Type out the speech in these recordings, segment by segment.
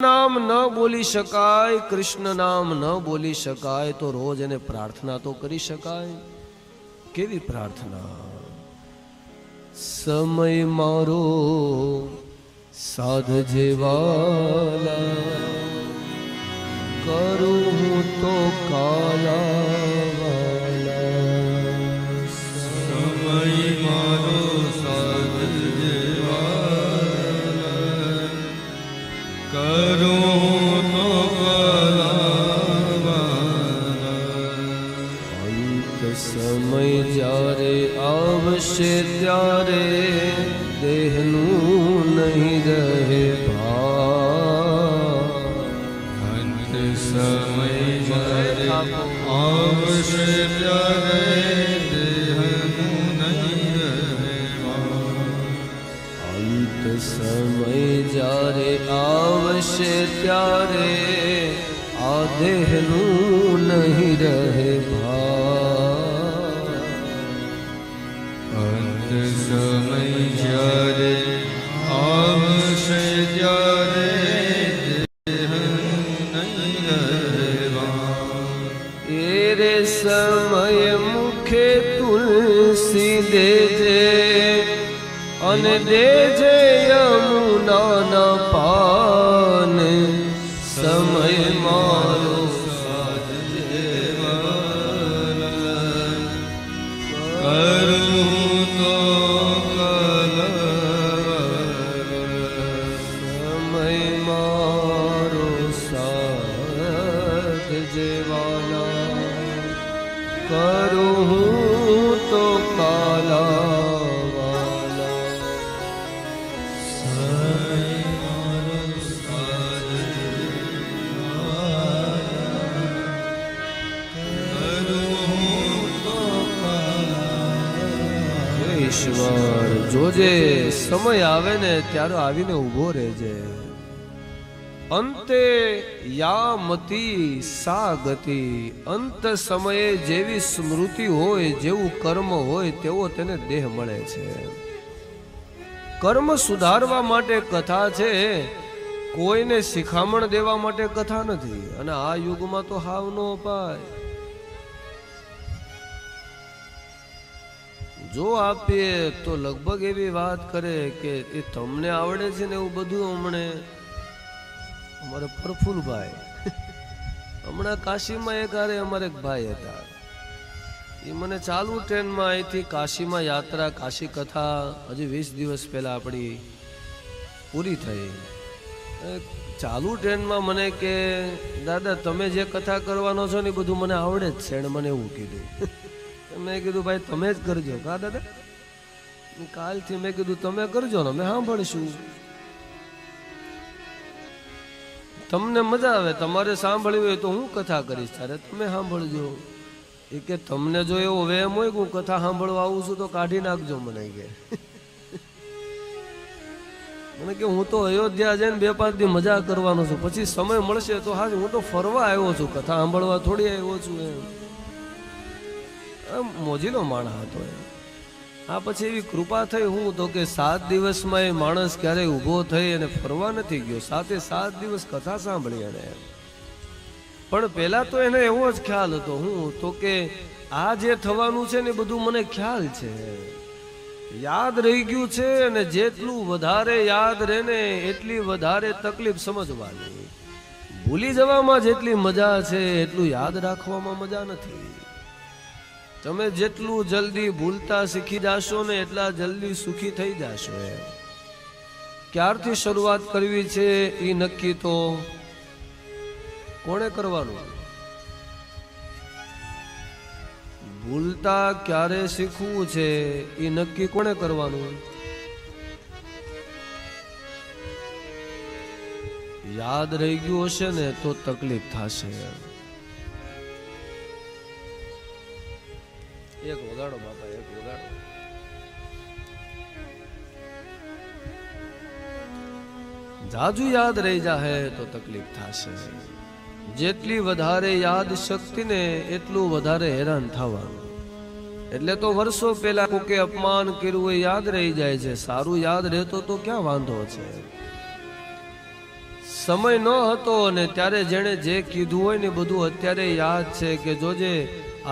નામ ન બોલી શકાય, કૃષ્ણ નામ ન બોલી શકાય તો રોજ એને પ્રાર્થના તો કરી શકાય. કેવી પ્રાર્થના? સમય મારો સાધજે વાલા, કરું હું તો કાલા વાલા. સમય મારો સાધજે વાલા, કરું તો કાલા વાલા. અંત સમય જ્યારે આવશે ત્યારે દેહનું નહીં રહે ભાર. અંત સમય જ્યારે આવશે ત્યારે દેહનું નહીં રહે ભાર. અંત સમય જ્યારે આવશે ત્યારે આ દેહનું નહીં રહે ભાર. અંત સમય જ્યારે આવશે ત્યારે દેહનું નહીં રહેવા. એ રે સમય મુખે તુલસી દેજે અને દેજે યમુનાના પાન. સમય મારો સાધજે વાલા, કરું તો કલવાલા. સમય મારો સાધજે વાલા, કરું હું તો કાલા વાલા. સમય મારો સાધજે વાલા, કરું તો કલવાલા. ઈશ્વર જોજે, સમય આવે ને ત્યારે આવીને ઊભો રહેજે. અંતે યામતી સા ગતિ. અંત સમયે જેવી સ્મૃતિ હોય, જેવું કર્મ હોય તેવો તેને દેહ મળે છે. કર્મ સુધારવા માટે કથા છે, કોઈને શિખામણ દેવા માટે કથા નથી. અને આ યુગમાં તો હાવ નો અપાય. જો આપીએ તો લગભગ એવી વાત કરે કે એ તમને આવડે છે ને એવું બધું. હમણે અમારે પ્રફુલભાઈ હમણાં કાશીમાં એક હારે અમારે એક ભાઈ હતા, એ મને ચાલુ ટ્રેનમાં અહીંથી કાશીમાં યાત્રા, કાશી કથા હજી 20 દિવસ પહેલા આપણી પૂરી થઈ. ચાલુ ટ્રેનમાં મને કે દાદા તમે જે કથા કરવાનો છો ને એ બધું મને આવડે જ છે. એણે મને એવું કીધું. મેં કીધું ભાઈ તમે જ કરજો. કા દાદા? કાલથી મેં કીધું તમે કરજો ને અમે સાંભળીશું. તમને મજા આવે, તમારે સાંભળવી હોય તો હું કથા કરીશ, ત્યારે તમે સાંભળજો. એ કે તમને જો એવો વહેમ હોય કે હું કથા સાંભળવા આવું છું તો કાઢી નાખજો મને. કે મને કે હું તો અયોધ્યા જઈને 2-5 દી મજા કરવાનો છું, પછી સમય મળશે તો હા હું તો ફરવા આવ્યો છું, કથા સાંભળવા થોડી આવ્યો છું. એમ મોજીલો માણસ હતો એ. આ પછી એવી કૃપા થઈ હું તો કે 7 દિવસમાં એ માણસ ક્યારેય ઊભો થઈ અને ફરવા નથી ગયો, 7 દિવસ કથા સાંભળી એને. પણ પહેલા તો એને એવો જ ખ્યાલ હતો હું તો કે આ જે થવાનું છે ને બધું મને ખ્યાલ છે, યાદ રહી ગયું છે. અને જેટલું વધારે યાદ રહે ને એટલી વધારે તકલીફ સમજવાની. ભૂલી જવામાં જેટલી મજા છે એટલું યાદ રાખવામાં મજા નથી. તમે જેટલું જલ્દી ભૂલતા શીખી જાશો ને એટલા જલ્દી સુખી થઈ જાશો. ક્યારથી શરૂઆત કરવી છે એ નક્કી તો કોણે કરવાનું? ભૂલતા ક્યારે શીખવું છે એ નક્કી કોણે કરવાનું? યાદ રહી ગયું હશે ને તો તકલીફ થશે. એક વગાડો બાપા, એક વગાડો. જાજુ યાદ રહી જાહે તો તકલીફ થશે. જેટલી વધારે યાદ શક્તિ ને એટલું વધારે હેરાન થવાનું. એટલે તો વર્ષો પહેલા કોકે અપમાન કર્યું એ યાદ રહી જાય છે. સારું યાદ રહેતો તો ક્યાં વાંધો છે. સમય ન હતો અને ત્યારે જેણે જે કીધું હોય ને બધું અત્યારે યાદ છે કે જોજે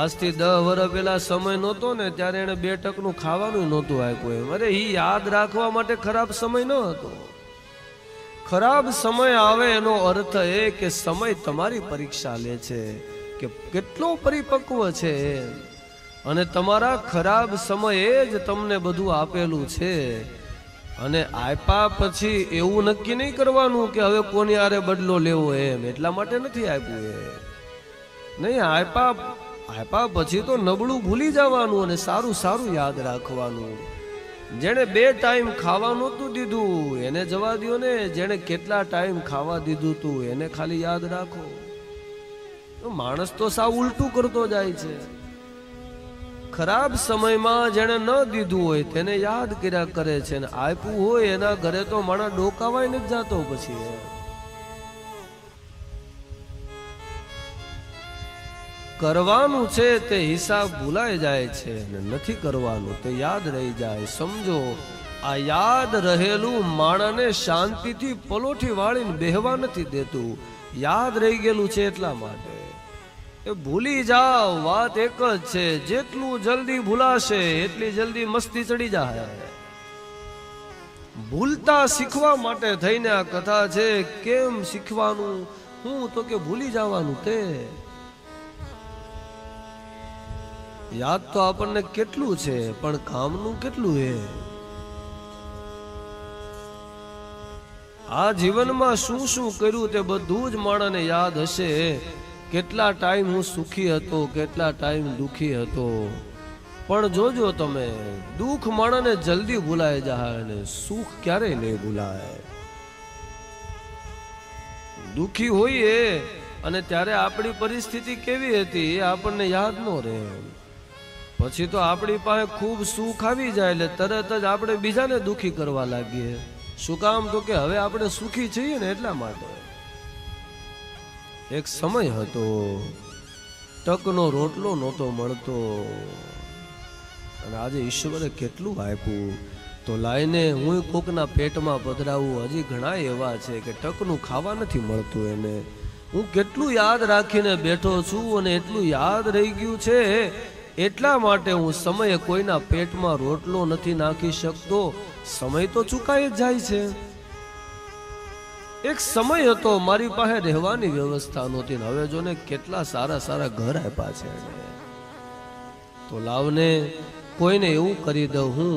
આજથી 10 વર્ષ પહેલા સમય નહોતો ને ત્યારે એને 2 ટકનું ખાવાનું નહોતું આપ્યું એમ. અરે એ યાદ રાખવા માટે ખરાબ સમય ન હતો. ખરાબ સમય આવે એનો અર્થ એ કે સમય તમારી પરીક્ષા લે છે કે કેટલો પરિપક્વ છે અને તમારા ખરાબ સમયે જ તમને બધું આપેલું છે. અને આપ્યા પછી એવું નક્કી નહીં કરવાનું કે હવે કોની આરે બદલો લેવો એમ, એટલા માટે નથી આપ્યું એ નહીં. આપ્યા પછી તો નબળું ભૂલી જવાનું અને સારું સારું યાદ રાખવાનું. જેણે 2 ટાઈમ ખાવા નહોતું દીધું એને જવા દો ને, જેણે કેટલા ટાઈમ ખાવા દીધું તું એને ખાલી યાદ રાખો. માણસ તો સાવ ઉલટું કરતો જાય છે. ખરાબ સમયમાં જેણે ન દીધું હોય તેને યાદ કર્યા કરે છે ને આપ્યું હોય એના ઘરે તો માણસ ડોકાવાય નથી જાતો. પછી કરવાનું છે તે હિસાબ ભૂલાઈ જાય છે અને નથી કરવાનું તે યાદ રહી જાય. સમજો આ યાદ રહેલું માણસને શાંતિથી પલોઠી વાળીને બેહવા નથી દેતું. યાદ રહી ગયેલું છે એટલા માટે એ ભૂલી જાવ. વાત એક જ છે, જેટલું જલ્દી ભૂલાશે એટલી જલ્દી મસ્તી ચડી જાય. ભૂલતા શીખવા માટે થઈને આ કથા છે. કેમ શીખવાનું? હું તો કે ભૂલી જવાનું. તે યાદ તો આપણને કેટલું છે પણ કામનું કેટલું છે. આ જીવનમાં શું શું કર્યું તે બધું જ માણસને યાદ હશે. કેટલા ટાઈમ હું સુખી હતો, કેટલા ટાઈમ દુખી હતો. પણ જોજો તમે, દુઃખ માણસને જલ્દી ભૂલાય જાય અને સુખ ક્યારેય નહીં ભૂલાય. દુખી હોઈએ અને ત્યારે આપણી પરિસ્થિતિ કેવી હતી એ આપણને યાદ ન રહે. પછી તો આપણી પાસે ખૂબ સુખ આવી જાય એટલે તરત જ આપણે બીજાને દુખી કરવા લાગીએ. શું કામ? તો કે હવે આપણે સુખી છીએ ને એટલા માટે. એક સમય હતો, ટકનો રોટલો નહોતો મળતો અને આજે ઈશ્વરે કેટલું આપ્યું. તો લાઈને હું કોકના પેટમાં પધરાવું. હજી ઘણા એવા છે કે ટકનું ખાવા નથી મળતું એને. હું કેટલું યાદ રાખીને બેઠો છું અને એટલું યાદ રહી ગયું છે એટલા માટે હું સમયે કોઈના પેટમાં રોટલો નથી નાખી શકતો. સમય તો ચૂકાઈ જ જાય છે. એક સમય હતો મારી પાસે રહેવાની વ્યવસ્થા નહોતી. હવે જો ને કેટલા સારા સારા ઘર આપ્યા છે. તો લાવને કોઈને એવું કરી દઉં હું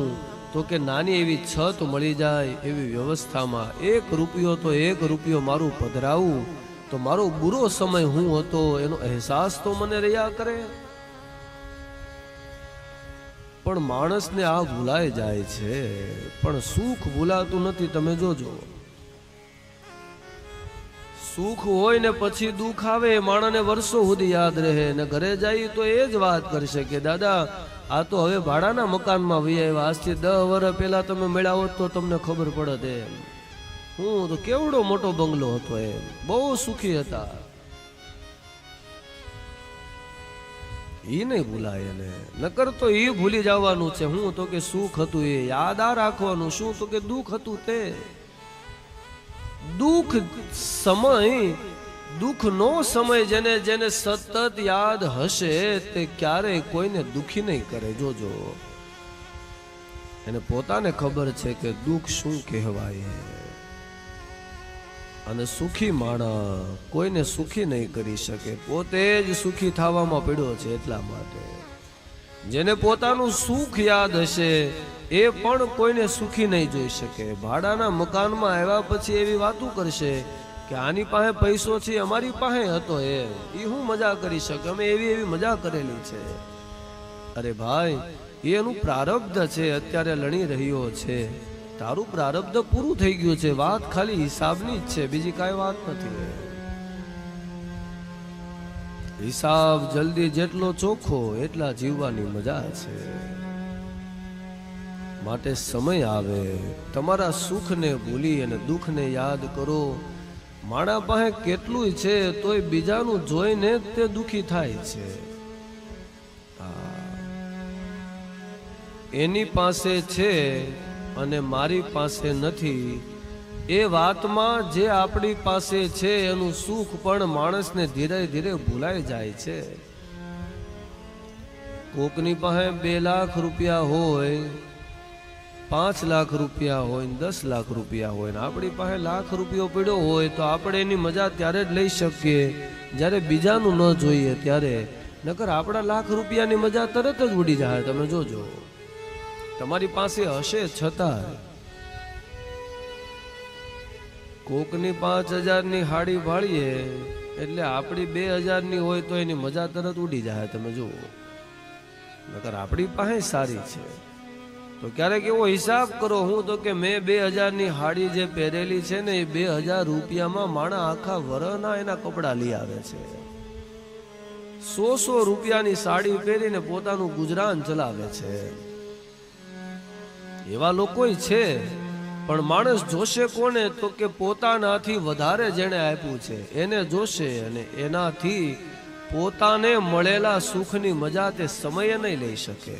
તો કે નાની એવી છત મળી જાય એવી વ્યવસ્થામાં 1 રૂપિયો તો 1 રૂપિયો મારું પધરાવું તો મારો બુરો સમય હું હતો એનો અહેસાસ તો મને રહ્યા કરે. પણ માણસને આ ભૂલાઈ જાય છે પણ સુખ ભૂલાતું નથી. તમે જોજો, સુખ હોય ને પછી દુઃખ આવે માણસને વર્ષો સુધી યાદ રહે ને ઘરે જાય તો એ જ વાત કરશે કે દાદા આ તો હવે ભાડાના મકાનમાં વહી આવ્યા. આજથી 10 વર્ષ પહેલા તમે મળ્યા હોત તો તમને ખબર પડત એમ. હું તો કેવડો મોટો બંગલો હતો એમ, બહુ સુખી હતા. ઈ નહીં ભૂલાય એને, નકર તો ઈ ભૂલી જવાનું છે. હું તો કે સુખ હતું એ યાદ આ રાખવાનું. શું? તો કે દુઃખ હતું તે. દુઃખ દુઃખનો સમય જેને જેને સતત યાદ હશે તે ક્યારેય કોઈને દુઃખી નહીં કરે. જોજો, એને પોતાને ખબર છે કે દુઃખ શું કહેવાય અને સુખી માણસ કોઈને સુખી નહીં કરી શકે. પોતે જ સુખી થવામાં પડ્યો છે. એટલા માટે જેને પોતાનું સુખ યાદ હશે એ પણ કોઈને સુખી નહીં જોઈ શકે. ભાડાના મકાનમાં આવ્યા પછી એવી વાતો કરશે કે આની પાસે પૈસો છે, અમારી પાસે હતો એ હું મજા કરી શકે. અમે એવી મજા કરેલી છે. અરે ભાઈ, એનું પ્રારબ્ધ છે, અત્યારે લણી રહ્યો છે. તારું પ્રારબ્ધ પૂરું થઈ ગયું છે. વાત ખાલી હિસાબની જ છે, બીજી કાંઈ વાત નથી. હિસાબ જલ્દી જેટલો ચોખ્ખો એટલા જીવવાની મજા છે. માટે સમય આવે તમારા સુખને ભૂલી અને દુઃખને યાદ કરો. માણા પાસે કેટલું છે તોય બીજાનું જોઈને તે દુખી થાય છે. એની પાસે છે અને મારી પાસે નથી એ વાતમાં જે આપણી પાસે છે એનું સુખ પણ માણસને ધીરે ધીરે ભૂલાઈ જાય છે. કોકની પાસે 2 લાખ રૂપિયા હોય, 5 લાખ રૂપિયા હોય, 10 લાખ રૂપિયા હોય, ને આપણી પાસે લાખ રૂપિયો પડ્યો હોય તો આપણે એની મજા ત્યારે જ લઈ શકીએ જ્યારે બીજાનું ન જોઈએ ત્યારે. નકર આપણા લાખ રૂપિયાની મજા તરત જ ઉડી જાય. તમે જોજો, તમારી પાસે હશે છતાં કોકની 5000ની હાડી ભાળીએ એટલે આપણી 2000ની હોય તો એની મજા તરત ઉડી જાય. તમે જુઓ, નકર આપણી પાસે સારી છે તો ક્યારેક એવો હિસાબ કરો, હું તો કે મેં 2000ની હાડી જે પહેરેલી છે ને એ 2000 રૂપિયામાં માણા આખા વરના એના કપડા લઈ આવે છે. 100 રૂપિયાની સાડી પહેરીને પોતાનું ગુજરાન ચલાવે છે. એવા લોકો છે, પણ માણસ જોશે કોને તો કે પોતાનાથી વધારે જેણે આપ્યું છે એને જોશે, અને એનાથી પોતાને મળેલા સુખની મજા તે સમયે નહીં લઈ શકે.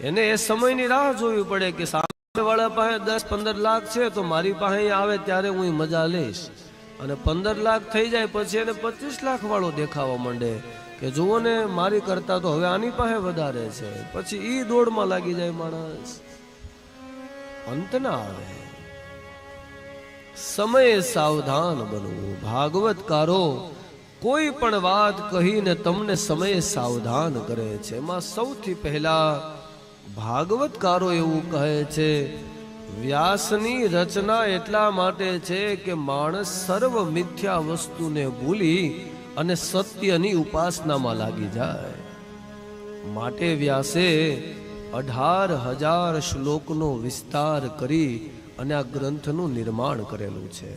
એને એ સમયની રાહ જોવી પડે કે સામેવાળા પાસે 10-15 લાખ છે તો મારી પાસે આવે ત્યારે હું એ મજા લઈશ, અને 15 લાખ થઈ જાય પછી એને 25 લાખ વાળો દેખાવા માંડે કે જુઓ ને મારી કરતા તો હવે આની પાસે વધારે છે. પછી ઈ દોડમાં લાગી જાય માણસ, અંત ના આવે. સમયે સાવધાન બનવું. ભાગવતકારો કોઈ પણ વાત કહીને તમને સમયે સાવધાન કરે છે. એમાં સૌથી પહેલા ભાગવતકારો એવું કહે છે, વ્યાસની રચના એટલા માટે છે કે માણસ સર્વ મિથ્યા વસ્તુને ભૂલી અને સત્યની ઉપાસનામાં લાગી જાય. માટે વ્યાસે 18,000 શ્લોકનો વિસ્તાર કરી અને આ ગ્રંથનું નિર્માણ કરેલું છે.